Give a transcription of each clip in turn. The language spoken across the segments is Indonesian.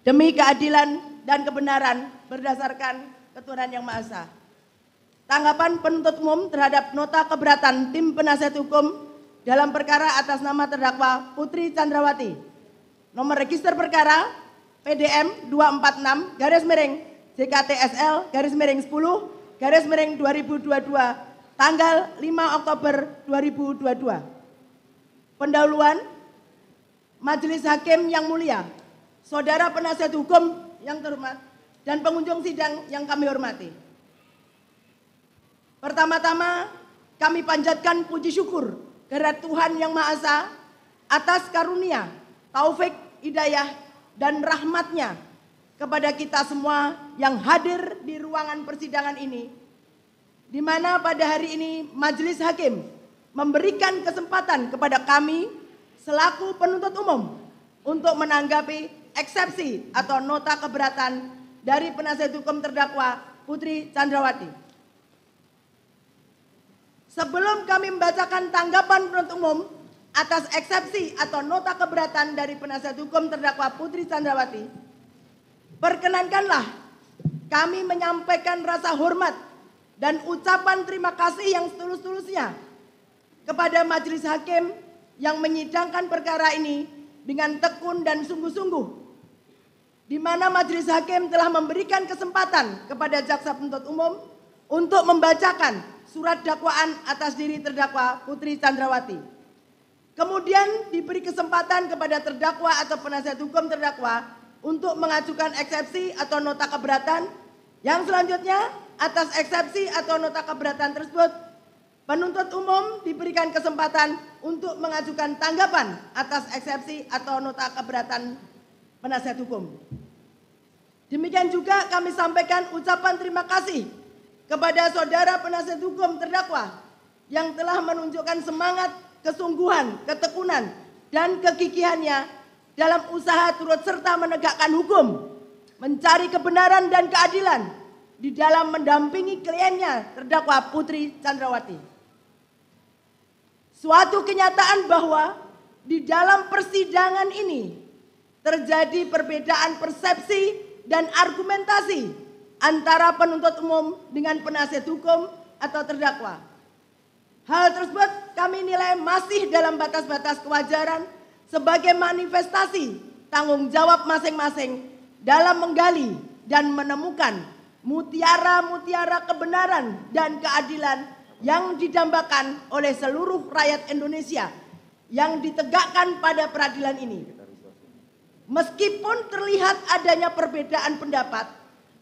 demi keadilan dan kebenaran berdasarkan ketuhanan yang Maha Esa. Tanggapan penuntut umum terhadap nota keberatan tim penasihat hukum dalam perkara atas nama terdakwa Putri Chandrawati. Nomor register perkara PDM 246 JKTSL 10 2022 tanggal 5 Oktober 2022. Pendahuluan Majelis Hakim yang mulia, saudara penasihat hukum yang terhormat, dan pengunjung sidang yang kami hormati. Pertama-tama kami panjatkan puji syukur kehadirat Tuhan Yang Maha Esa atas karunia, taufik, hidayah, dan rahmatnya kepada kita semua yang hadir di ruangan persidangan ini, di mana pada hari ini Majelis Hakim memberikan kesempatan kepada kami selaku penuntut umum untuk menanggapi eksepsi atau nota keberatan dari penasihat hukum terdakwa Putri Chandrawati. Sebelum kami membacakan tanggapan penuntut umum atas eksepsi atau nota keberatan dari penasihat hukum terdakwa Putri Chandrawati, perkenankanlah kami menyampaikan rasa hormat dan ucapan terima kasih yang setulus-tulusnya kepada Majelis Hakim yang menyidangkan perkara ini dengan tekun dan sungguh-sungguh, di mana Majelis Hakim telah memberikan kesempatan kepada jaksa penuntut umum untuk membacakan surat dakwaan atas diri terdakwa Putri Chandrawati. Kemudian diberi kesempatan kepada terdakwa atau penasihat hukum terdakwa untuk mengajukan eksepsi atau nota keberatan. Yang selanjutnya atas eksepsi atau nota keberatan tersebut, penuntut umum diberikan kesempatan untuk mengajukan tanggapan atas eksepsi atau nota keberatan penasihat hukum. Demikian juga kami sampaikan ucapan terima kasih kepada saudara penasihat hukum terdakwa yang telah menunjukkan semangat, kesungguhan, ketekunan, dan kegigihannya dalam usaha turut serta menegakkan hukum, mencari kebenaran dan keadilan di dalam mendampingi kliennya terdakwa Putri Chandrawati. Suatu kenyataan bahwa di dalam persidangan ini terjadi perbedaan persepsi dan argumentasi antara penuntut umum dengan penasihat hukum atau terdakwa. Hal tersebut kami nilai masih dalam batas-batas kewajaran sebagai manifestasi tanggung jawab masing-masing dalam menggali dan menemukan mutiara-mutiara kebenaran dan keadilan yang didambakan oleh seluruh rakyat Indonesia yang ditegakkan pada peradilan ini. Meskipun terlihat adanya perbedaan pendapat,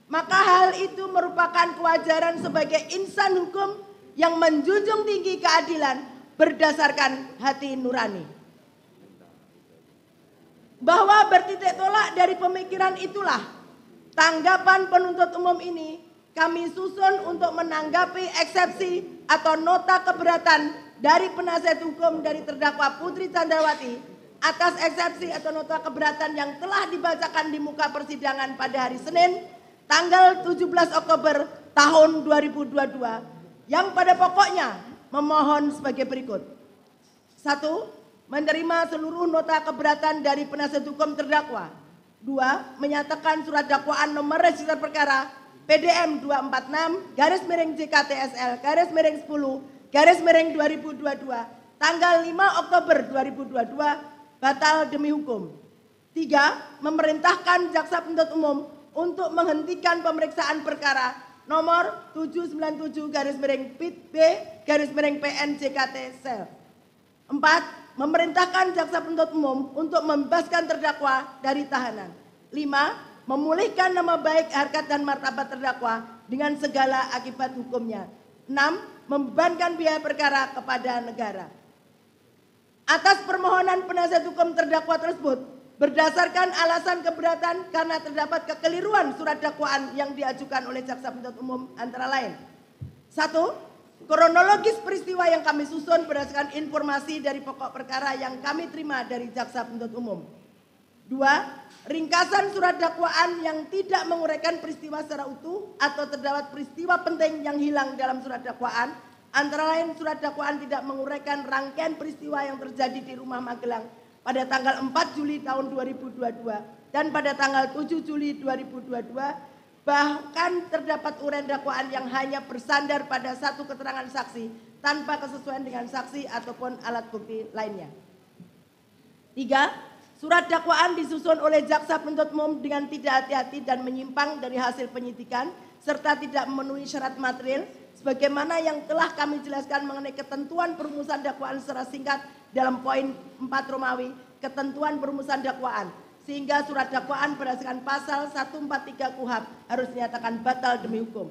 maka hal itu merupakan kewajaran sebagai insan hukum yang menjunjung tinggi keadilan berdasarkan hati nurani. Bahwa bertitik tolak dari pemikiran itulah tanggapan penuntut umum ini kami susun untuk menanggapi eksepsi atau nota keberatan dari penasihat hukum dari terdakwa Putri Chandrawati atas eksepsi atau nota keberatan yang telah dibacakan di muka persidangan pada hari Senin tanggal 17 Oktober tahun 2022 yang pada pokoknya memohon sebagai berikut. 1. Menerima seluruh nota keberatan dari penasihat hukum terdakwa. 2. Menyatakan surat dakwaan nomor register perkara PDM 246 JKTSL 10 2022 tanggal 5 Oktober 2022 batal demi hukum. 3. Memerintahkan jaksa penuntut umum untuk menghentikan pemeriksaan perkara nomor 797 PIT-B/PN JKTSL. 4. Memerintahkan jaksa penuntut umum untuk membebaskan terdakwa dari tahanan. 5. Memulihkan nama baik, harkat, dan martabat terdakwa dengan segala akibat hukumnya. 6. Membebankan biaya perkara kepada negara. Atas permohonan penasihat hukum terdakwa tersebut, berdasarkan alasan keberatan karena terdapat kekeliruan surat dakwaan yang diajukan oleh jaksa penuntut umum antara lain. 1. Kronologis peristiwa yang kami susun berdasarkan informasi dari pokok perkara yang kami terima dari jaksa penuntut umum. 2. Ringkasan surat dakwaan yang tidak menguraikan peristiwa secara utuh atau terdapat peristiwa penting yang hilang dalam surat dakwaan. Antara lain surat dakwaan tidak menguraikan rangkaian peristiwa yang terjadi di rumah Magelang pada tanggal 4 Juli tahun 2022 dan pada tanggal 7 Juli 2022, bahkan terdapat uraian dakwaan yang hanya bersandar pada satu keterangan saksi tanpa kesesuaian dengan saksi ataupun alat bukti lainnya. 3. Surat dakwaan disusun oleh jaksa penuntut umum dengan tidak hati-hati dan menyimpang dari hasil penyidikan serta tidak memenuhi syarat material sebagaimana yang telah kami jelaskan mengenai ketentuan perumusan dakwaan secara singkat dalam poin 4 Romawi, ketentuan perumusan dakwaan, sehingga surat dakwaan berdasarkan pasal 143 KUHP harus dinyatakan batal demi hukum.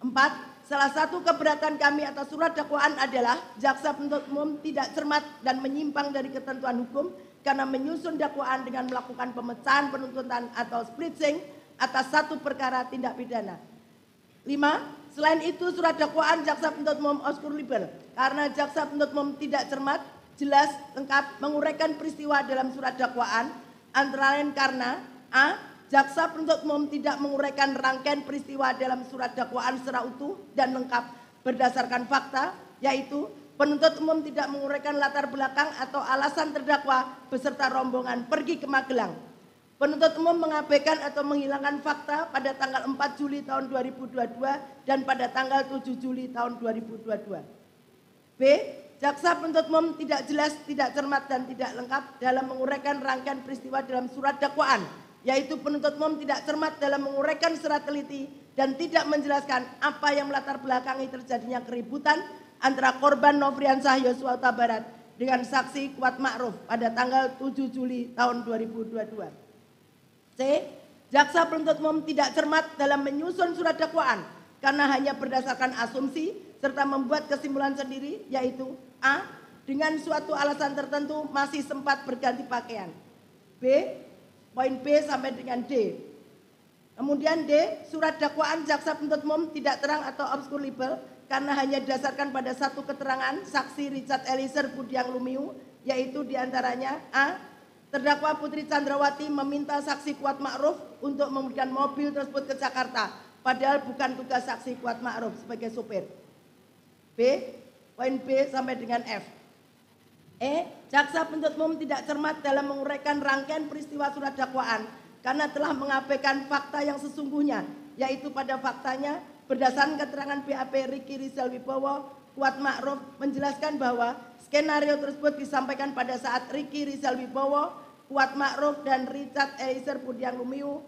4. Salah satu keberatan kami atas surat dakwaan adalah jaksa penuntut umum tidak cermat dan menyimpang dari ketentuan hukum karena menyusun dakwaan dengan melakukan pemecahan penuntutan atau splitsing atas satu perkara tindak pidana. 5. Selain itu surat dakwaan jaksa penuntut umum obskur libel karena jaksa penuntut umum tidak cermat, jelas, lengkap menguraikan peristiwa dalam surat dakwaan antara lain karena a. Jaksa penuntut umum tidak menguraikan rangkaian peristiwa dalam surat dakwaan secara utuh dan lengkap berdasarkan fakta, yaitu penuntut umum tidak menguraikan latar belakang atau alasan terdakwa beserta rombongan pergi ke Magelang. Penuntut umum mengabaikan atau menghilangkan fakta pada tanggal 4 Juli tahun 2022 dan pada tanggal 7 Juli tahun 2022. B. Jaksa penuntut umum tidak jelas, tidak cermat dan tidak lengkap dalam menguraikan rangkaian peristiwa dalam surat dakwaan, yaitu penuntut umum tidak cermat dalam menguraikan secara teliti dan tidak menjelaskan apa yang melatar belakangi terjadinya keributan antara korban Nofriansah Yosua Huta Barat dengan saksi Kuat Ma'ruf pada tanggal 7 Juli tahun 2022. C. Jaksa penuntut umum tidak cermat dalam menyusun surat dakwaan karena hanya berdasarkan asumsi serta membuat kesimpulan sendiri, yaitu a. Dengan suatu alasan tertentu masih sempat berganti pakaian. B. Poin B sampai dengan D. Kemudian D, surat dakwaan jaksa penuntut umum tidak terang atau obskur libel karena hanya didasarkan pada satu keterangan saksi Richard Eliezer Budiang Lumiu, yaitu diantaranya a. Terdakwa Putri Chandrawati meminta saksi Kuat Ma'ruf untuk memberikan mobil tersebut ke Jakarta, padahal bukan tugas saksi Kuat Ma'ruf sebagai sopir. B, poin B sampai dengan F. E. Jaksa penuntut umum tidak cermat dalam menguraikan rangkaian peristiwa surat dakwaan karena telah mengabaikan fakta yang sesungguhnya, yaitu pada faktanya berdasarkan keterangan BAP Ricky Rizal Wibowo, Kuat Ma'ruf menjelaskan bahwa skenario tersebut disampaikan pada saat Ricky Rizal Wibowo, Kuat Ma'ruf dan Richard Eliezer Budiang Lumiu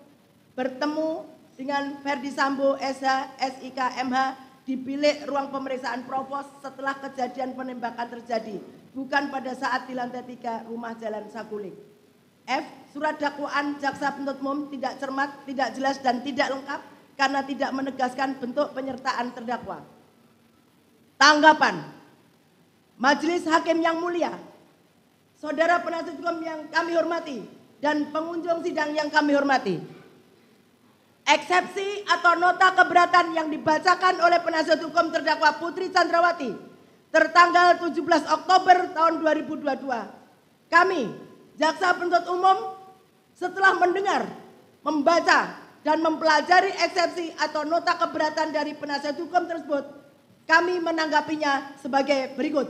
bertemu dengan Ferdi Sambo SH SIK MH di bilik ruang pemeriksaan Provos setelah kejadian penembakan terjadi, bukan pada saat di lantai 3 rumah Jalan Saguling. F. Surat dakwaan jaksa penuntut umum tidak cermat, tidak jelas dan tidak lengkap karena tidak menegaskan bentuk penyertaan terdakwa. Tanggapan. Majelis Hakim yang mulia, saudara penasihat hukum yang kami hormati dan pengunjung sidang yang kami hormati. Eksepsi atau nota keberatan yang dibacakan oleh penasihat hukum terdakwa Putri Chandrawati tertanggal 17 Oktober tahun 2022. Kami, jaksa penuntut umum, setelah mendengar, membaca, dan mempelajari eksepsi atau nota keberatan dari penasihat hukum tersebut, kami menanggapinya sebagai berikut.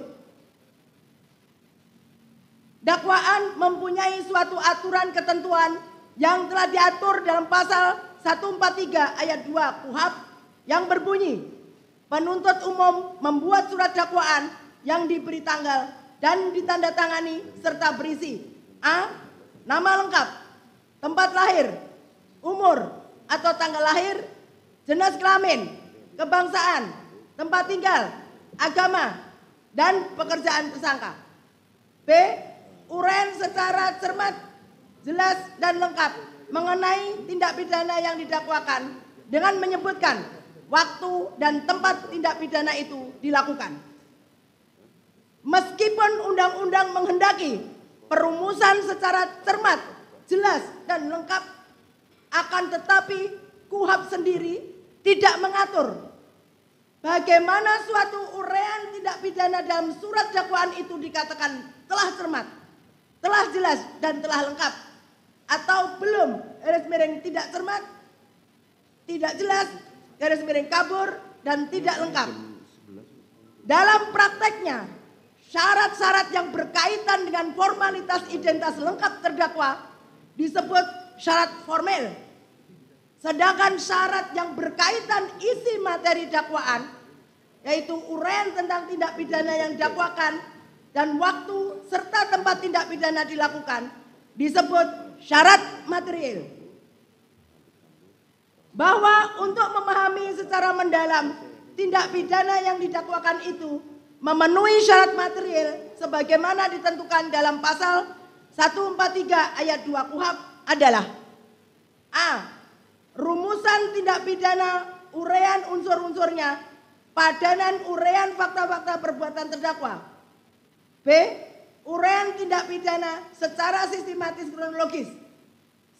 Dakwaan mempunyai suatu aturan ketentuan yang telah diatur dalam pasal 143 ayat 2 KUHP yang berbunyi, penuntut umum membuat surat dakwaan yang diberi tanggal dan ditandatangani serta berisi a. Nama lengkap, tempat lahir, umur atau tanggal lahir, jenis kelamin, kebangsaan, tempat tinggal, agama, dan pekerjaan tersangka. B. Uraian secara cermat, jelas dan lengkap mengenai tindak pidana yang didakwakan dengan menyebutkan waktu dan tempat tindak pidana itu dilakukan. Meskipun undang-undang menghendaki perumusan secara cermat, jelas dan lengkap, akan tetapi KUHP sendiri tidak mengatur bagaimana suatu uraian tindak pidana dalam surat dakwaan itu dikatakan telah cermat, telah jelas dan telah lengkap, atau belum, garis miring tidak cermat, tidak jelas, garis miring kabur, dan tidak lengkap. Dalam prakteknya, syarat-syarat yang berkaitan dengan formalitas identitas lengkap terdakwa disebut syarat formil. Sedangkan syarat yang berkaitan isi materi dakwaan, yaitu uraian tentang tindak pidana yang didakwakan dan waktu serta tempat tindak pidana dilakukan, disebut syarat material. Bahwa untuk memahami secara mendalam tindak pidana yang didakwakan itu memenuhi syarat material sebagaimana ditentukan dalam pasal 143 ayat 2 KUHP adalah: A. Rumusan tindak pidana, uraian unsur-unsurnya, padanan uraian fakta-fakta perbuatan terdakwa. B. Uraian tindak pidana secara sistematis kronologis.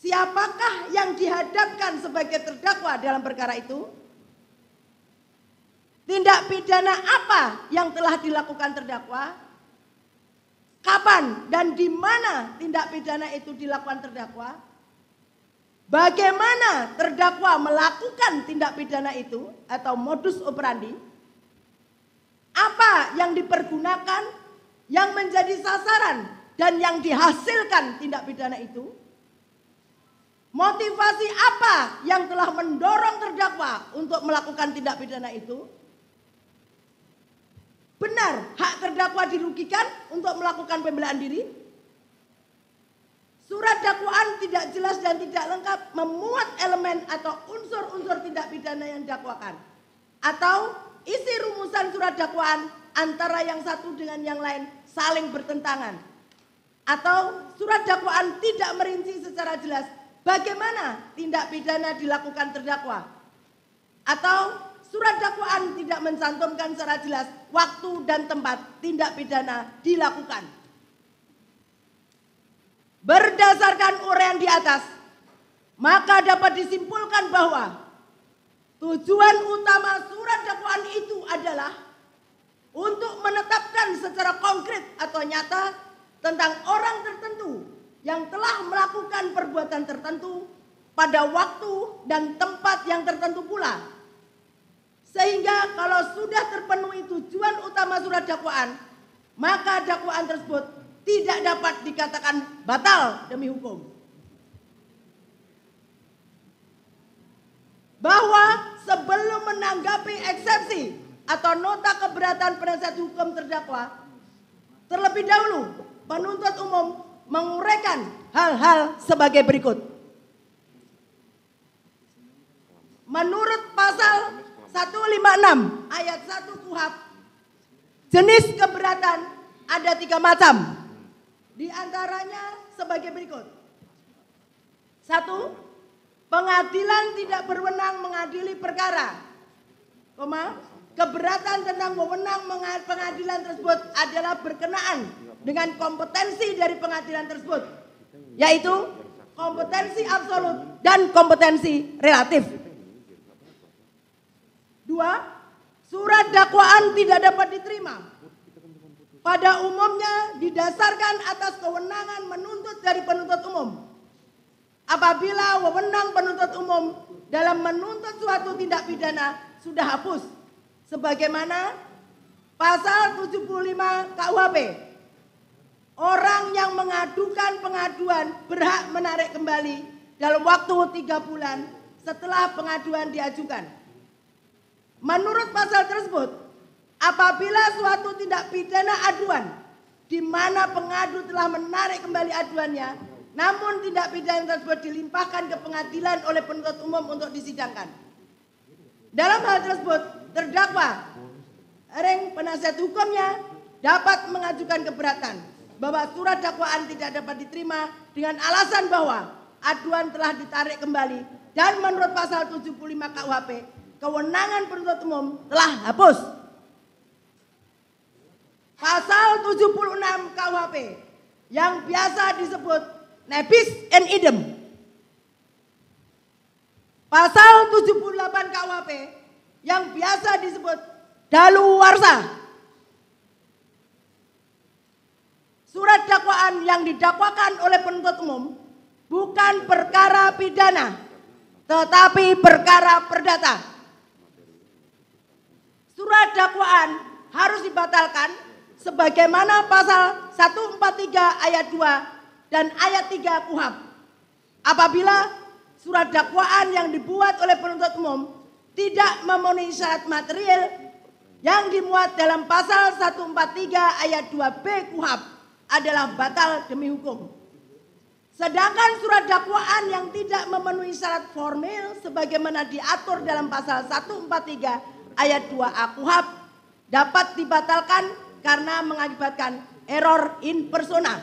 Siapakah yang dihadapkan sebagai terdakwa dalam perkara itu? Tindak pidana apa yang telah dilakukan terdakwa? Kapan dan di mana tindak pidana itu dilakukan terdakwa? Bagaimana terdakwa melakukan tindak pidana itu atau modus operandi? Apa yang dipergunakan, yang menjadi sasaran dan yang dihasilkan tindak pidana itu? Motivasi apa yang telah mendorong terdakwa untuk melakukan tindak pidana itu? Benar hak terdakwa dirugikan untuk melakukan pembelaan diri? Surat dakwaan tidak jelas dan tidak lengkap memuat elemen atau unsur-unsur tindak pidana yang didakwakan. Atau isi rumusan surat dakwaan antara yang satu dengan yang lain saling bertentangan. Atau surat dakwaan tidak merinci secara jelas bagaimana tindak pidana dilakukan terdakwa. Atau surat dakwaan tidak mencantumkan secara jelas waktu dan tempat tindak pidana dilakukan. Berdasarkan uraian di atas, maka dapat disimpulkan bahwa tujuan utama surat dakwaan itu adalah untuk menetapkan secara konkret atau nyata tentang orang tertentu yang telah melakukan perbuatan tertentu pada waktu dan tempat yang tertentu pula. Sehingga kalau sudah terpenuhi tujuan utama surat dakwaan, maka dakwaan tersebut tidak dapat dikatakan batal demi hukum. Bahwa sebelum menanggapi eksepsi atau nota keberatan penasihat hukum terdakwa, terlebih dahulu penuntut umum menguraikan hal-hal sebagai berikut. Menurut pasal 156 ayat 1 KUHP, jenis keberatan ada 3 macam. Di antaranya sebagai berikut. 1. Pengadilan tidak berwenang mengadili perkara. Keberatan tentang wewenang pengadilan tersebut adalah berkenaan dengan kompetensi dari pengadilan tersebut, yaitu kompetensi absolut dan kompetensi relatif. 2. Surat dakwaan tidak dapat diterima pada umumnya didasarkan atas kewenangan menuntut dari penuntut umum. Apabila wewenang penuntut umum dalam menuntut suatu tindak pidana sudah hapus, sebagaimana pasal 75 KUHP, orang yang mengadukan pengaduan berhak menarik kembali dalam waktu 3 bulan setelah pengaduan diajukan. Menurut pasal tersebut, apabila suatu tindak pidana aduan di mana pengadu telah menarik kembali aduannya, namun tindak pidana tersebut dilimpahkan ke pengadilan oleh penuntut umum untuk disidangkan. Dalam hal tersebut, terdakwa penasihat hukumnya dapat mengajukan keberatan bahwa surat dakwaan tidak dapat diterima dengan alasan bahwa aduan telah ditarik kembali dan menurut pasal 75 KUHP, kewenangan penuntut umum telah hapus. Pasal 76 KUHP yang biasa disebut nebis in idem. Pasal 78 KUHP yang biasa disebut daluwarsa. Surat dakwaan yang didakwakan oleh penuntut umum bukan perkara pidana, tetapi perkara perdata. Surat dakwaan harus dibatalkan sebagaimana pasal 143 ayat 2 dan ayat 3 KUHP. Apabila surat dakwaan yang dibuat oleh penuntut umum tidak memenuhi syarat material yang dimuat dalam pasal 143 ayat 2B KUHP adalah batal demi hukum. Sedangkan surat dakwaan yang tidak memenuhi syarat formil sebagaimana diatur dalam pasal 143 ayat 2A KUHP dapat dibatalkan karena mengakibatkan error in persona.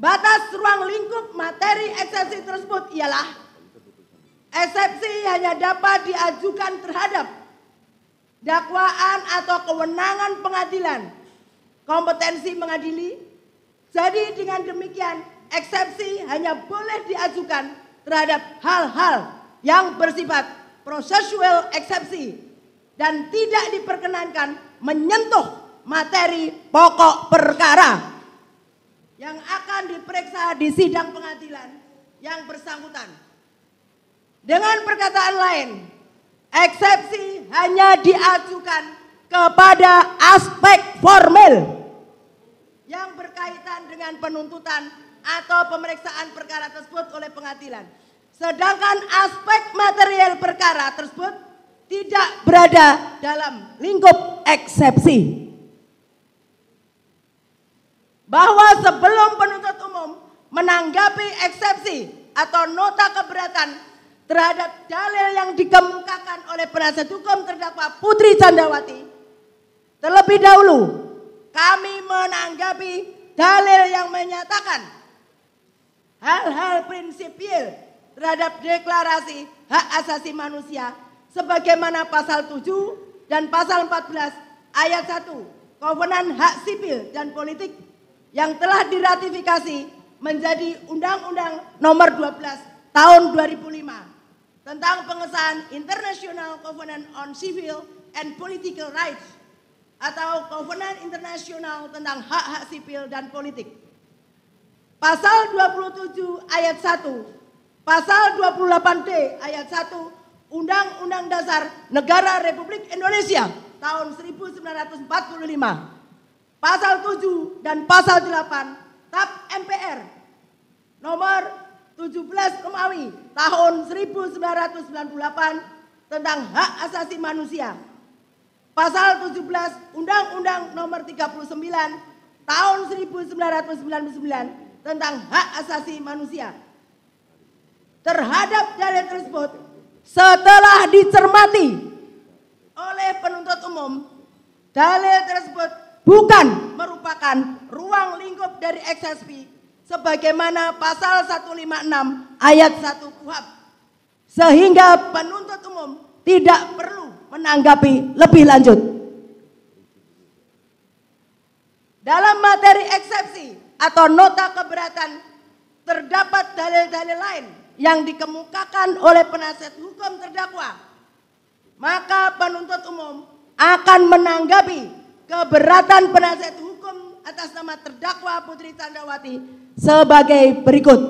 Batas ruang lingkup materi eksepsi tersebut ialah eksepsi hanya dapat diajukan terhadap dakwaan atau kewenangan pengadilan, kompetensi mengadili. Jadi dengan demikian eksepsi hanya boleh diajukan terhadap hal-hal yang bersifat prosesual eksepsi dan tidak diperkenankan menyentuh materi pokok perkara yang akan diperiksa di sidang pengadilan yang bersangkutan. Dengan perkataan lain, eksepsi hanya diajukan kepada aspek formil yang berkaitan dengan penuntutan atau pemeriksaan perkara tersebut oleh pengadilan. Sedangkan aspek material perkara tersebut tidak berada dalam lingkup eksepsi. Bahwa sebelum penuntut umum menanggapi eksepsi atau nota keberatan terhadap dalil yang dikemukakan oleh penasihat hukum terdakwa Putri Candrawati, terlebih dahulu kami menanggapi dalil yang menyatakan hal-hal prinsipil terhadap deklarasi hak asasi manusia sebagaimana pasal 7 dan pasal 14 ayat 1 Kovenan Hak Sipil dan Politik yang telah diratifikasi menjadi Undang-Undang Nomor 12 Tahun 2005 tentang pengesahan International Covenant on Civil and Political Rights atau Covenant Internasional tentang hak-hak sipil dan politik. Pasal 27 ayat 1, pasal 28D ayat 1 Undang-Undang Dasar Negara Republik Indonesia tahun 1945. Pasal 7 dan pasal 8 TAP MPR nomor 17 Romawi tahun 1998 tentang hak asasi manusia. Pasal 17 Undang-Undang nomor 39 tahun 1999 tentang hak asasi manusia. Terhadap dalil tersebut setelah dicermati oleh penuntut umum, dalil tersebut bukan merupakan ruang lingkup dari eksepsi sebagaimana pasal 156 ayat 1 KUHP. Sehingga penuntut umum tidak perlu menanggapi lebih lanjut. Dalam materi eksepsi atau nota keberatan terdapat dalil-dalil lain yang dikemukakan oleh penasihat hukum terdakwa. Maka penuntut umum akan menanggapi keberatan penasihat hukum atas nama terdakwa Putri Candrawati sebagai berikut.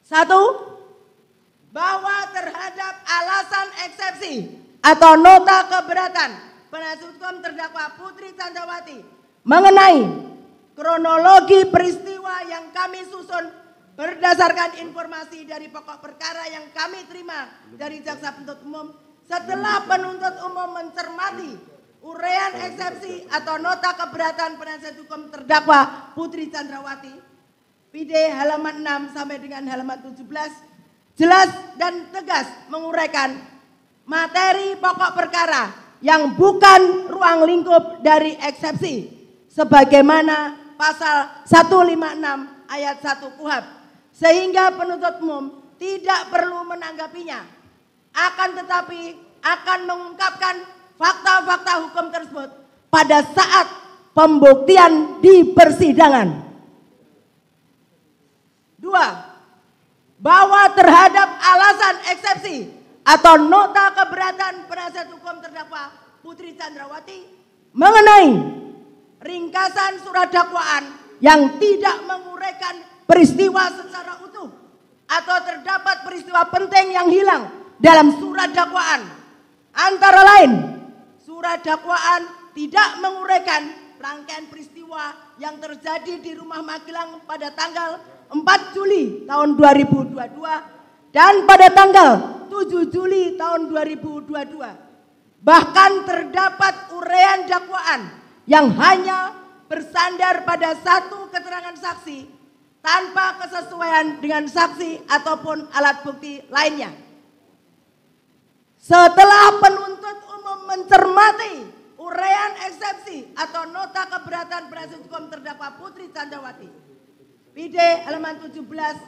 1. Bahwa terhadap alasan eksepsi atau nota keberatan penasihat hukum terdakwa Putri Candrawati mengenai kronologi peristiwa yang kami susun berdasarkan informasi dari pokok perkara yang kami terima dari jaksa penuntut umum setelah penuntut umum mencermati uraian eksepsi atau nota keberatan penasihat hukum terdakwa Putri Candrawati PD halaman 6 sampai dengan halaman 17 jelas dan tegas menguraikan materi pokok perkara yang bukan ruang lingkup dari eksepsi sebagaimana pasal 156 ayat 1 KUHP, sehingga penuntut umum tidak perlu menanggapinya, akan tetapi akan mengungkapkan fakta-fakta hukum tersebut pada saat pembuktian di persidangan. 2. Bahwa terhadap alasan eksepsi atau nota keberatan penasihat hukum terdakwa Putri Candrawati mengenai ringkasan surat dakwaan yang tidak menguraikan peristiwa secara utuh atau terdapat peristiwa penting yang hilang dalam surat dakwaan, antara lain surat dakwaan tidak menguraikan rangkaian peristiwa yang terjadi di Rumah Magelang pada tanggal 4 Juli tahun 2022 dan pada tanggal 7 Juli tahun 2022. Bahkan terdapat uraian dakwaan yang hanya bersandar pada satu keterangan saksi tanpa kesesuaian dengan saksi ataupun alat bukti lainnya. Setelah penuntut umum mencermati uraian eksepsi atau nota keberatan penasihat hukum terdakwa Putri Candrawati, PD halaman 17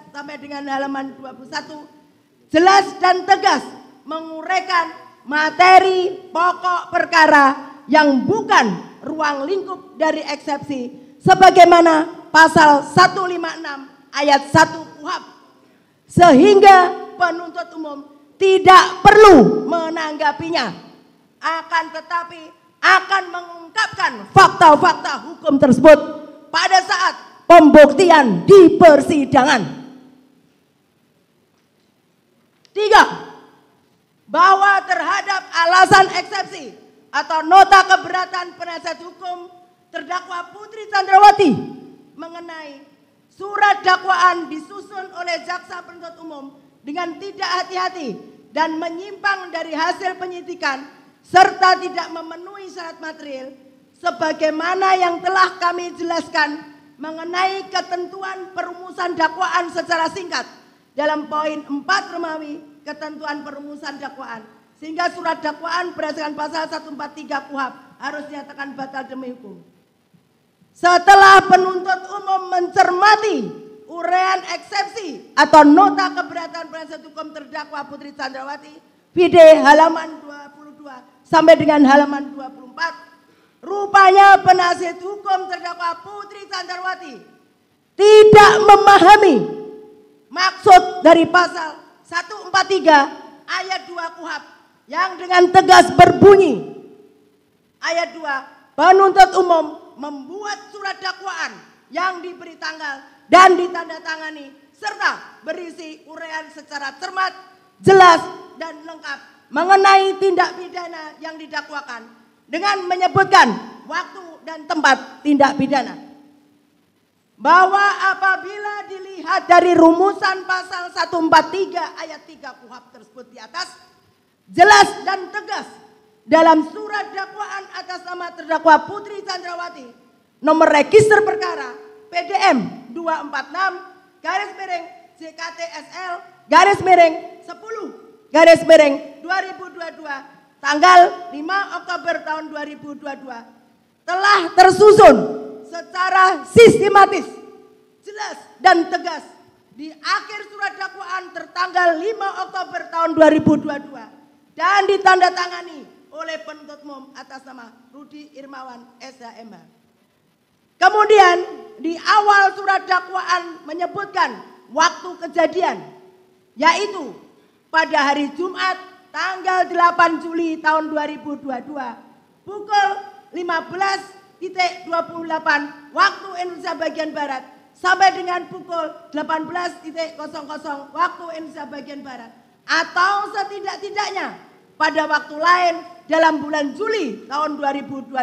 sampai dengan halaman 21, jelas dan tegas menguraikan materi pokok perkara yang bukan ruang lingkup dari eksepsi sebagaimana pasal 156 ayat 1 KUHP, sehingga penuntut umum tidak perlu menanggapinya, akan tetapi akan mengungkapkan fakta-fakta hukum tersebut pada saat pembuktian di persidangan. 3. Bahwa terhadap alasan eksepsi atau nota keberatan penasihat hukum terdakwa Putri Candrawati mengenai surat dakwaan disusun oleh jaksa penuntut umum dengan tidak hati-hati dan menyimpang dari hasil penyidikan serta tidak memenuhi syarat material sebagaimana yang telah kami jelaskan mengenai ketentuan perumusan dakwaan secara singkat dalam poin 4 Romawi ketentuan perumusan dakwaan, sehingga surat dakwaan berdasarkan pasal 143 KUHP harus dinyatakan batal demi hukum. Setelah penuntut umum mencermati uraian eksepsi atau nota keberatan penasihat hukum terdakwa Putri Candrawati, PD halaman 22 sampai dengan halaman 24, rupanya penasihat hukum terdakwa Putri Candrawati tidak memahami maksud dari pasal 143 ayat 2 KUHP yang dengan tegas berbunyi, ayat 2, penuntut umum membuat surat dakwaan yang diberi tanggal dan ditandatangani serta berisi uraian secara cermat, jelas dan lengkap mengenai tindak pidana yang didakwakan dengan menyebutkan waktu dan tempat tindak pidana. Bahwa apabila dilihat dari rumusan pasal 143 ayat 3 KUHP tersebut di atas, jelas dan tegas dalam surat dakwaan atas nama terdakwa Putri Candrawati nomor register perkara PDM 246 garis miring JKTSL garis miring 10 garis miring 2022 tanggal 5 Oktober tahun 2022 telah tersusun secara sistematis, jelas dan tegas di akhir surat dakwaan tertanggal 5 Oktober tahun 2022 dan ditandatangani oleh penuntut umum atas nama Rudi Irmawan SHMH. Kemudian di awal surat dakwaan menyebutkan waktu kejadian, yaitu pada hari Jumat tanggal 8 Juli tahun 2022 pukul 15.28 waktu Indonesia bagian Barat sampai dengan pukul 18.00 waktu Indonesia bagian Barat atau setidak-tidaknya pada waktu lain dalam bulan Juli tahun 2022.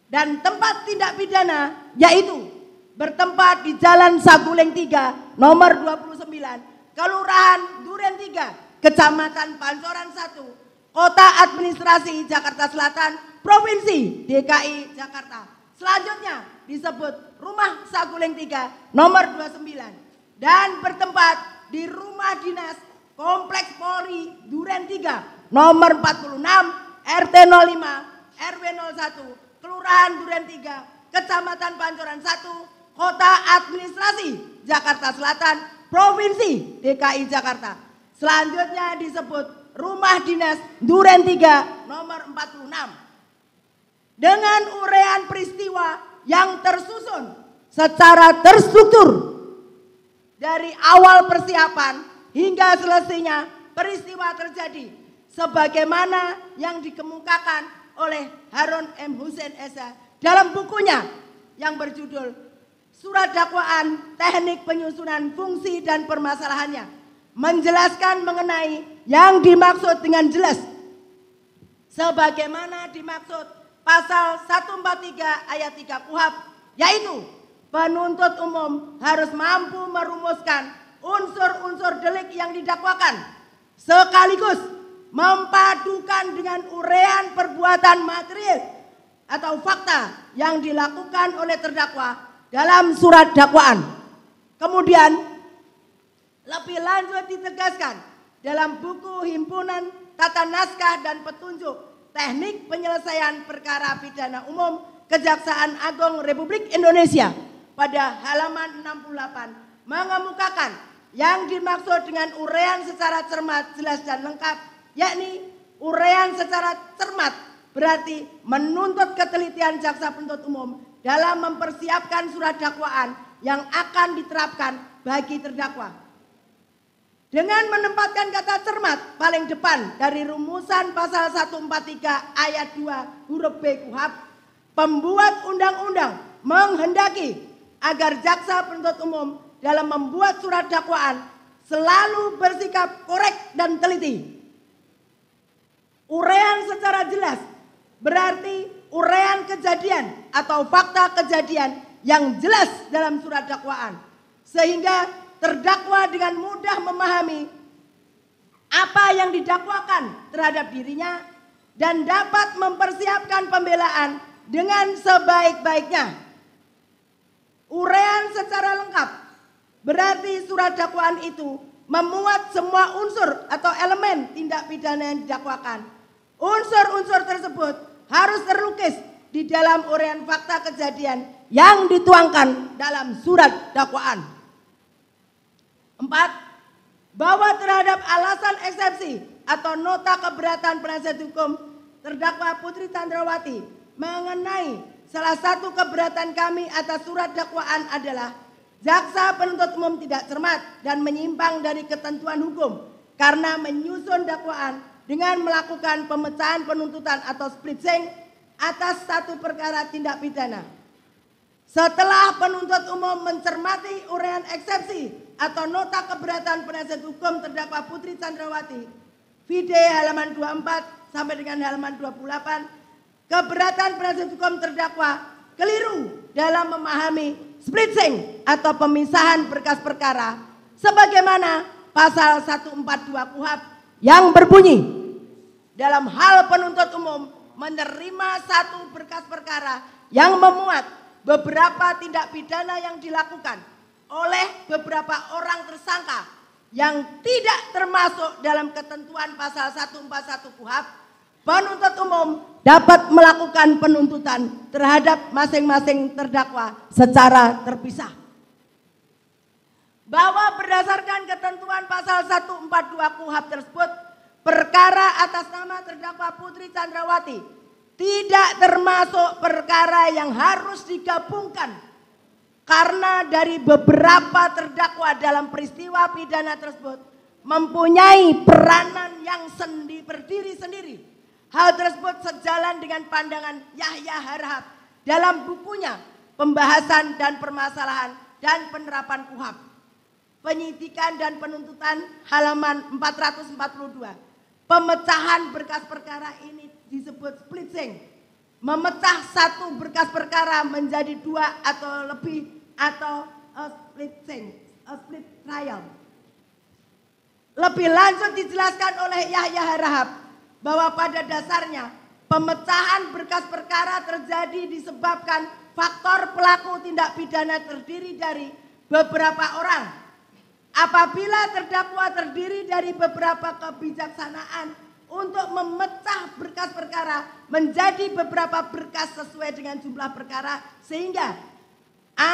Dan tempat tindak pidana yaitu bertempat di Jalan Saguling 3 nomor 29 Kelurahan Duren 3 Kecamatan Pancoran 1 Kota Administrasi Jakarta Selatan Provinsi DKI Jakarta. Selanjutnya disebut Rumah Saguling 3 nomor 29 dan bertempat di Rumah Dinas Kompleks Polri Duren 3 nomor 46 RT 05 RW 01 Kelurahan Duren 3 Kecamatan Pancoran 1 Kota Administrasi Jakarta Selatan Provinsi DKI Jakarta. Selanjutnya disebut Rumah Dinas Duren 3 nomor 46. Dengan uraian peristiwa yang tersusun secara terstruktur dari awal persiapan hingga selesainya peristiwa terjadi sebagaimana yang dikemukakan oleh Harun M. Hussein SH dalam bukunya yang berjudul Surat Dakwaan Teknik Penyusunan Fungsi dan Permasalahannya, menjelaskan mengenai yang dimaksud dengan jelas sebagaimana dimaksud pasal 143 ayat 3 KUHP, yaitu penuntut umum harus mampu merumuskan unsur-unsur delik yang didakwakan sekaligus mempadukan dengan uraian perbuatan material atau fakta yang dilakukan oleh terdakwa dalam surat dakwaan. Kemudian lebih lanjut ditegaskan dalam buku himpunan tata naskah dan petunjuk teknik penyelesaian perkara pidana umum Kejaksaan Agung Republik Indonesia pada halaman 68 mengemukakan yang dimaksud dengan uraian secara cermat, jelas dan lengkap, yakni uraian secara cermat berarti menuntut ketelitian jaksa penuntut umum dalam mempersiapkan surat dakwaan yang akan diterapkan bagi terdakwa. Dengan menempatkan kata cermat paling depan dari rumusan pasal 143 ayat 2 huruf B KUHP, pembuat undang-undang menghendaki agar jaksa penuntut umum dalam membuat surat dakwaan selalu bersikap korek dan teliti. Uraian secara jelas berarti uraian kejadian atau fakta kejadian yang jelas dalam surat dakwaan, sehingga terdakwa dengan mudah memahami apa yang didakwakan terhadap dirinya dan dapat mempersiapkan pembelaan dengan sebaik-baiknya. Uraian secara lengkap berarti surat dakwaan itu memuat semua unsur atau elemen tindak pidana yang didakwakan. Unsur-unsur tersebut harus terlukis di dalam uraian fakta kejadian yang dituangkan dalam surat dakwaan. 4. Bahwa terhadap alasan eksepsi atau nota keberatan penasihat hukum terdakwa Putri Chandrawati mengenai salah satu keberatan kami atas surat dakwaan adalah jaksa penuntut umum tidak cermat dan menyimpang dari ketentuan hukum karena menyusun dakwaan dengan melakukan pemecahan penuntutan atau splitsing atas satu perkara tindak pidana. Setelah penuntut umum mencermati uraian eksepsi atau nota keberatan penasihat hukum terdakwa Putri Chandrawati, vide halaman 24 sampai dengan halaman 28, keberatan penasihat hukum terdakwa keliru dalam memahami splitsing atau pemisahan berkas perkara sebagaimana pasal 142 KUHP yang berbunyi, dalam hal penuntut umum menerima satu berkas perkara yang memuat beberapa tindak pidana yang dilakukan oleh beberapa orang tersangka yang tidak termasuk dalam ketentuan pasal 141 KUHP, penuntut umum dapat melakukan penuntutan terhadap masing-masing terdakwa secara terpisah. Bahwa berdasarkan ketentuan pasal 142 KUHP tersebut, perkara atas nama terdakwa Putri Chandrawati tidak termasuk perkara yang harus digabungkan karena dari beberapa terdakwa dalam peristiwa pidana tersebut mempunyai peranan yang berdiri sendiri. Hal tersebut sejalan dengan pandangan Yahya Harahap dalam bukunya Pembahasan dan Permasalahan dan Penerapan KUHP, Penyidikan dan Penuntutan, halaman 442. Pemecahan berkas perkara ini disebut splitsing. Memecah satu berkas perkara menjadi dua atau lebih atau splitsing, split trial. Lebih lanjut dijelaskan oleh Yahya Harahap bahwa pada dasarnya pemecahan berkas perkara terjadi disebabkan faktor pelaku tindak pidana terdiri dari beberapa orang. Apabila terdakwa terdiri dari beberapa kebijaksanaan untuk memecah berkas perkara menjadi beberapa berkas sesuai dengan jumlah perkara, sehingga A.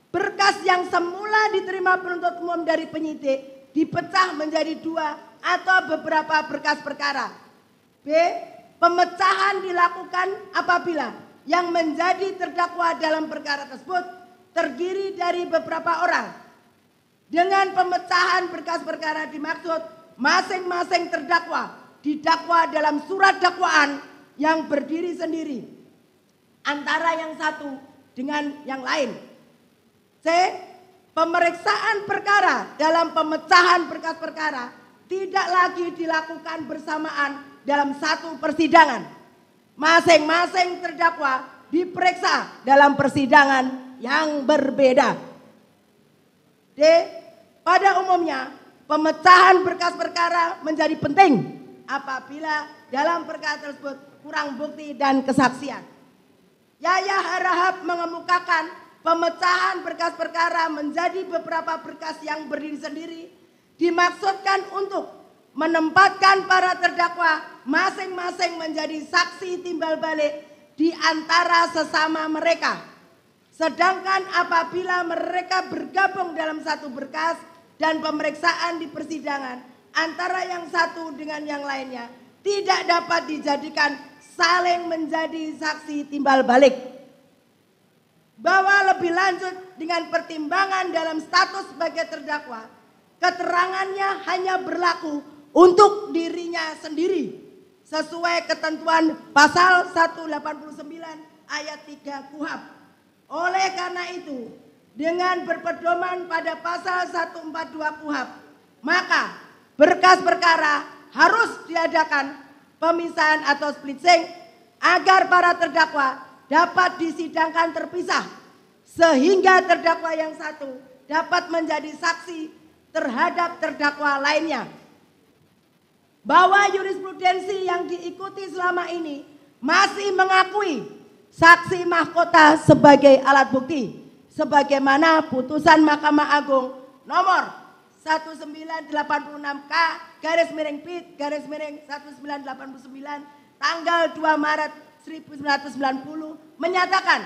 Berkas yang semula diterima penuntut umum dari penyidik dipecah menjadi dua atau beberapa berkas perkara. B. Pemecahan dilakukan apabila yang menjadi terdakwa dalam perkara tersebut terdiri dari beberapa orang. Dengan pemecahan berkas perkara dimaksud masing-masing terdakwa didakwa dalam surat dakwaan yang berdiri sendiri antara yang satu dengan yang lain. C. Pemeriksaan perkara dalam pemecahan berkas perkara tidak lagi dilakukan bersamaan dalam satu persidangan. Masing-masing terdakwa diperiksa dalam persidangan yang berbeda. D. Pada umumnya, pemecahan berkas perkara menjadi penting apabila dalam perkara tersebut kurang bukti dan kesaksian. Yaya Harahap mengemukakan pemecahan berkas perkara menjadi beberapa berkas yang berdiri sendiri dimaksudkan untuk menempatkan para terdakwa masing-masing menjadi saksi timbal balik di antara sesama mereka. Sedangkan apabila mereka bergabung dalam satu berkas dan pemeriksaan di persidangan antara yang satu dengan yang lainnya tidak dapat dijadikan saling menjadi saksi timbal balik. Bahwa lebih lanjut dengan pertimbangan dalam status sebagai terdakwa, keterangannya hanya berlaku untuk dirinya sendiri sesuai ketentuan pasal 189 ayat 3 KUHP. Oleh karena itu, dengan berpedoman pada pasal 142 KUHP, maka berkas perkara harus diadakan pemisahan atau splitsing agar para terdakwa dapat disidangkan terpisah sehingga terdakwa yang satu dapat menjadi saksi terhadap terdakwa lainnya. Bahwa jurisprudensi yang diikuti selama ini masih mengakui saksi mahkota sebagai alat bukti sebagaimana putusan Mahkamah Agung nomor 1989/PIT/1989 tanggal 2 Maret 1990 menyatakan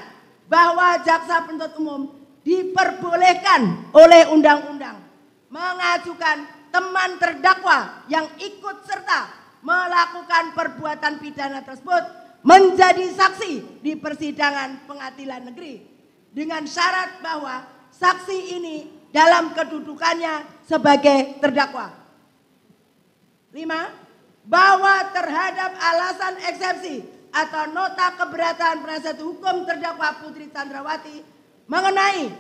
bahwa jaksa penuntut umum diperbolehkan oleh undang-undang mengajukan teman terdakwa yang ikut serta melakukan perbuatan pidana tersebut menjadi saksi di persidangan pengadilan negeri dengan syarat bahwa saksi ini dalam kedudukannya sebagai terdakwa. 5. Bahwa terhadap alasan eksepsi atau nota keberatan penasihat hukum terdakwa Putri Chandrawati mengenai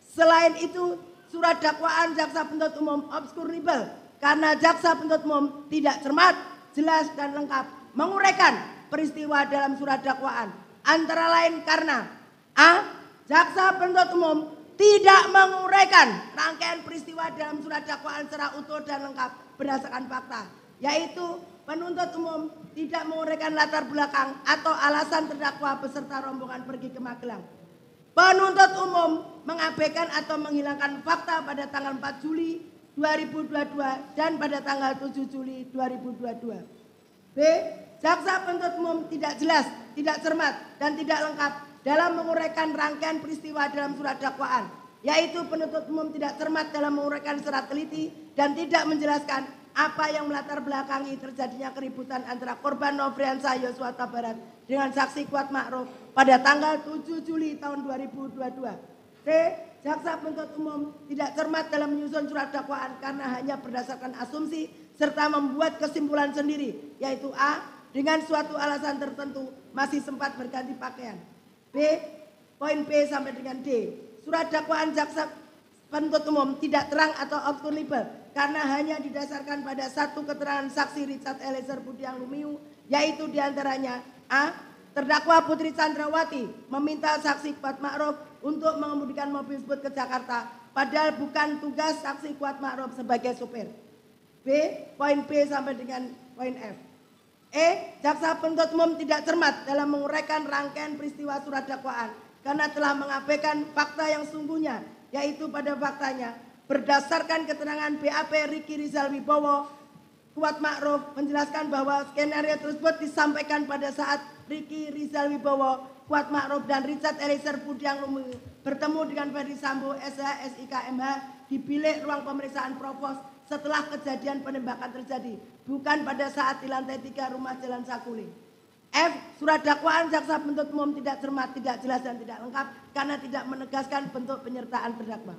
selain itu surat dakwaan jaksa penuntut umum obskurable karena jaksa penuntut umum tidak cermat, jelas dan lengkap menguraikan peristiwa dalam surat dakwaan antara lain karena a. Jaksa penuntut umum tidak menguraikan rangkaian peristiwa dalam surat dakwaan secara utuh dan lengkap berdasarkan fakta, yaitu penuntut umum tidak menguraikan latar belakang atau alasan terdakwa beserta rombongan pergi ke Magelang. Penuntut umum mengabaikan atau menghilangkan fakta pada tanggal 4 Juli 2022 dan pada tanggal 7 Juli 2022. B. Jaksa penuntut umum tidak jelas, tidak cermat, dan tidak lengkap dalam menguraikan rangkaian peristiwa dalam surat dakwaan, yaitu penuntut umum tidak cermat dalam menguraikan secara teliti dan tidak menjelaskan apa yang melatar belakangi terjadinya keributan antara korban Nofriansah Yosua Huta Barat dengan saksi Kuat Ma'ruf pada tanggal 7 Juli tahun 2022. C. Jaksa penuntut umum tidak cermat dalam menyusun surat dakwaan karena hanya berdasarkan asumsi serta membuat kesimpulan sendiri, yaitu a. dengan suatu alasan tertentu masih sempat berganti pakaian. B. Poin B sampai dengan D. Surat dakwaan jaksa penuntut umum tidak terang atau obskurable karena hanya didasarkan pada satu keterangan saksi Richard Eliezer Budiang Lumiu, yaitu diantaranya a. Terdakwa Putri Chandrawati meminta saksi Kuat Ma'ruf untuk mengemudikan mobil tersebut ke Jakarta, padahal bukan tugas saksi Kuat Ma'ruf sebagai supir. B. Poin B sampai dengan poin F. E. Jaksa penuntut umum tidak cermat dalam menguraikan rangkaian peristiwa surat dakwaan karena telah mengabaikan fakta yang sungguhnya, yaitu pada faktanya berdasarkan keterangan BAP Ricky Rizal Wibowo, Kuat Ma'ruf menjelaskan bahwa skenario tersebut disampaikan pada saat Ricky Rizal Wibowo, Kuat Ma'ruf dan Richard Eliezer Budiang Lumiu bertemu dengan Ferdi Sambo SH SIK MH di bilik ruang pemeriksaan Provos setelah kejadian penembakan terjadi, bukan pada saat di lantai 3 rumah Jalan Saguling. F. Surat dakwaan jaksa penuntut umum tidak cermat, tidak jelas dan tidak lengkap karena tidak menegaskan bentuk penyertaan terdakwa.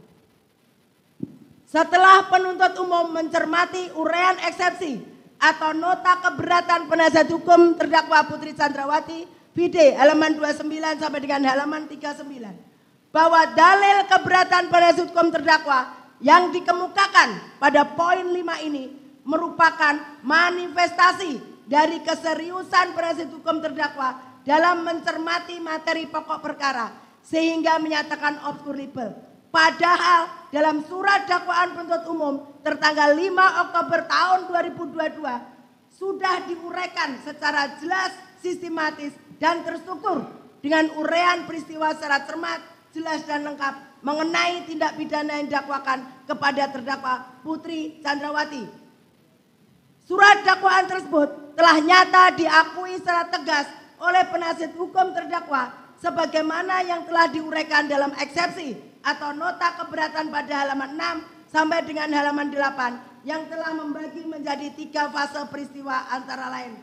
Setelah penuntut umum mencermati uraian eksepsi atau nota keberatan penasihat hukum terdakwa Putri Chandrawati BD halaman 29 sampai dengan halaman 39 bahwa dalil keberatan penasihat hukum terdakwa yang dikemukakan pada poin 5 ini merupakan manifestasi dari keseriusan penasihat hukum terdakwa dalam mencermati materi pokok perkara sehingga menyatakan obskurable. Padahal dalam surat dakwaan penuntut umum tertanggal 5 Oktober tahun 2022 sudah diuraikan secara jelas, sistematis, dan terstruktur dengan uraian peristiwa secara cermat, jelas, dan lengkap mengenai tindak pidana yang didakwakan kepada terdakwa Putri Chandrawati. Surat dakwaan tersebut telah nyata diakui secara tegas oleh penasihat hukum terdakwa sebagaimana yang telah diuraikan dalam eksepsi atau nota keberatan pada halaman 6 sampai dengan halaman 8 yang telah membagi menjadi 3 fase peristiwa antara lain.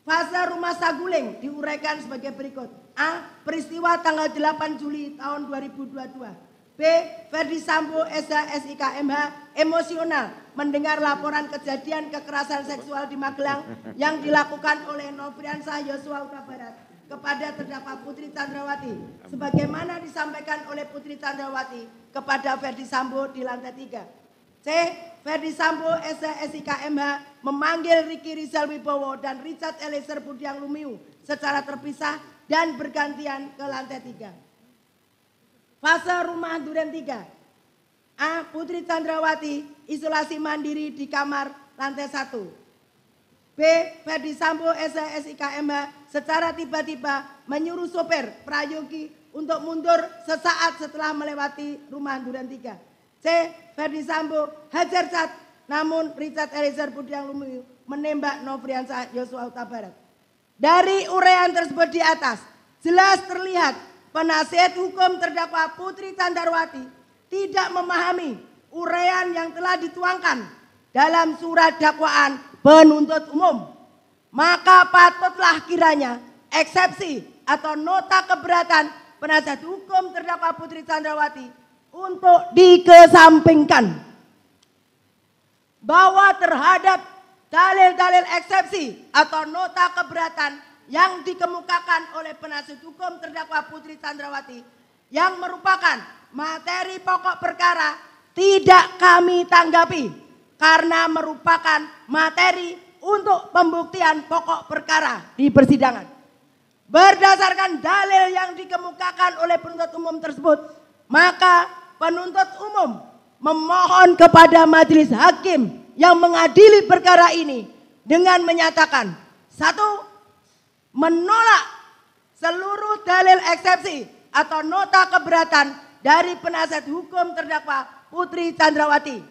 Fase rumah saguling diuraikan sebagai berikut. A. Peristiwa tanggal 8 Juli tahun 2022. B. Ferdi Sambo SH/SIK MH emosional mendengar laporan kejadian kekerasan seksual di Magelang yang dilakukan oleh Nofriansah Yosua Huta Barat kepada terdakwa Putri Chandrawati sebagaimana disampaikan oleh Putri Chandrawati kepada Ferdi Sambo di lantai 3. C. Ferdi Sambo SH/SIK MH memanggil Ricky Rizal Wibowo dan Richard Eliezer Budiang Lumiu secara terpisah dan bergantian ke lantai 3. Fase rumah duren 3. A. Putri Chandrawati isolasi mandiri di kamar lantai 1. B. Ferdi Sambo SH/SIK MH secara tiba-tiba menyuruh sopir Prayogi untuk mundur sesaat setelah melewati rumah duren 3. C. Ferdi Sambo hajar cat, namun Richard Eliezer Budiang Lumiu menembak Nofriansah Yosua Huta Barat. Dari uraian tersebut di atas jelas terlihat penasihat hukum terdakwa Putri Chandrawati tidak memahami uraian yang telah dituangkan dalam surat dakwaan penuntut umum. Maka patutlah kiranya eksepsi atau nota keberatan penasihat hukum terdakwa Putri Chandrawati untuk dikesampingkan. Bahwa terhadap dalil-dalil eksepsi atau nota keberatan yang dikemukakan oleh penasihat hukum terdakwa Putri Chandrawati yang merupakan materi pokok perkara tidak kami tanggapi karena merupakan materi untuk pembuktian pokok perkara di persidangan. Berdasarkan dalil yang dikemukakan oleh penuntut umum tersebut, maka penuntut umum memohon kepada majelis hakim yang mengadili perkara ini dengan menyatakan: 1. Menolak seluruh dalil eksepsi atau nota keberatan dari penasihat hukum terdakwa Putri Chandrawati.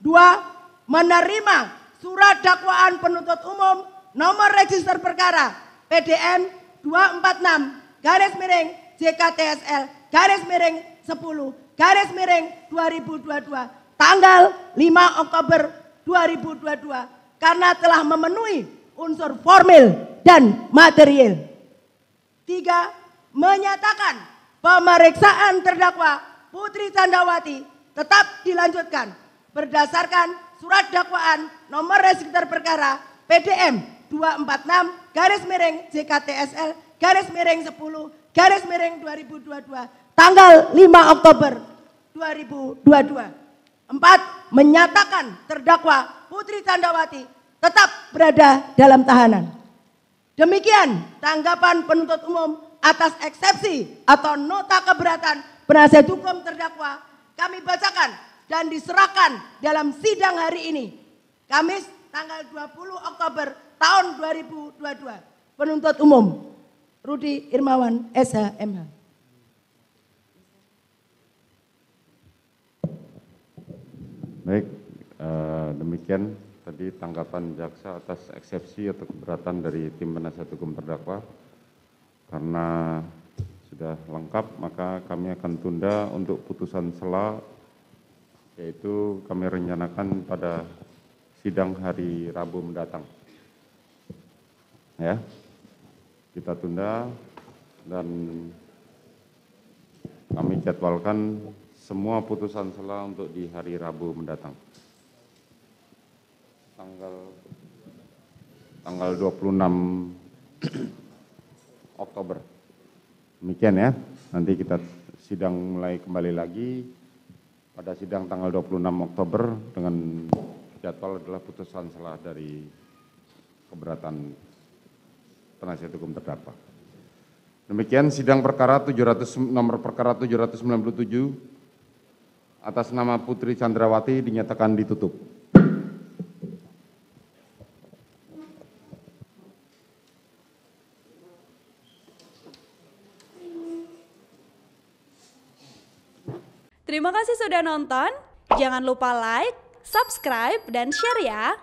2. Menerima surat dakwaan penuntut umum nomor register perkara PDN 246-JKTSL-10-2022 tanggal 5 Oktober 2022 karena telah memenuhi unsur formil dan material. 3. Menyatakan pemeriksaan terdakwa Putri Chandrawati tetap dilanjutkan berdasarkan surat dakwaan nomor register perkara PDM 246-JKTSL-10-2022 tanggal 5 Oktober 2022. 4. Menyatakan terdakwa Putri Chandrawati tetap berada dalam tahanan. Demikian tanggapan penuntut umum atas eksepsi atau nota keberatan penasihat hukum terdakwa kami bacakan dan diserahkan dalam sidang hari ini, Kamis tanggal 20 Oktober tahun 2022. Penuntut umum Rudi Irmawan SH/MH. Baik, demikian tadi tanggapan jaksa atas eksepsi atau keberatan dari tim penasihat hukum terdakwa. Karena sudah lengkap, maka kami akan tunda untuk putusan sela, yaitu kami rencanakan pada sidang hari Rabu mendatang. Ya, kita tunda dan kami jadwalkan semua putusan sela untuk di hari Rabu mendatang. Tanggal 26 Oktober. Demikian ya. Nanti kita sidang mulai kembali lagi pada sidang tanggal 26 Oktober dengan jadwal adalah putusan sela dari keberatan penasihat hukum terdakwa. Demikian sidang perkara nomor perkara 797 atas nama Putri Chandrawati dinyatakan ditutup. Terima kasih sudah nonton. Jangan lupa like, subscribe, dan share ya.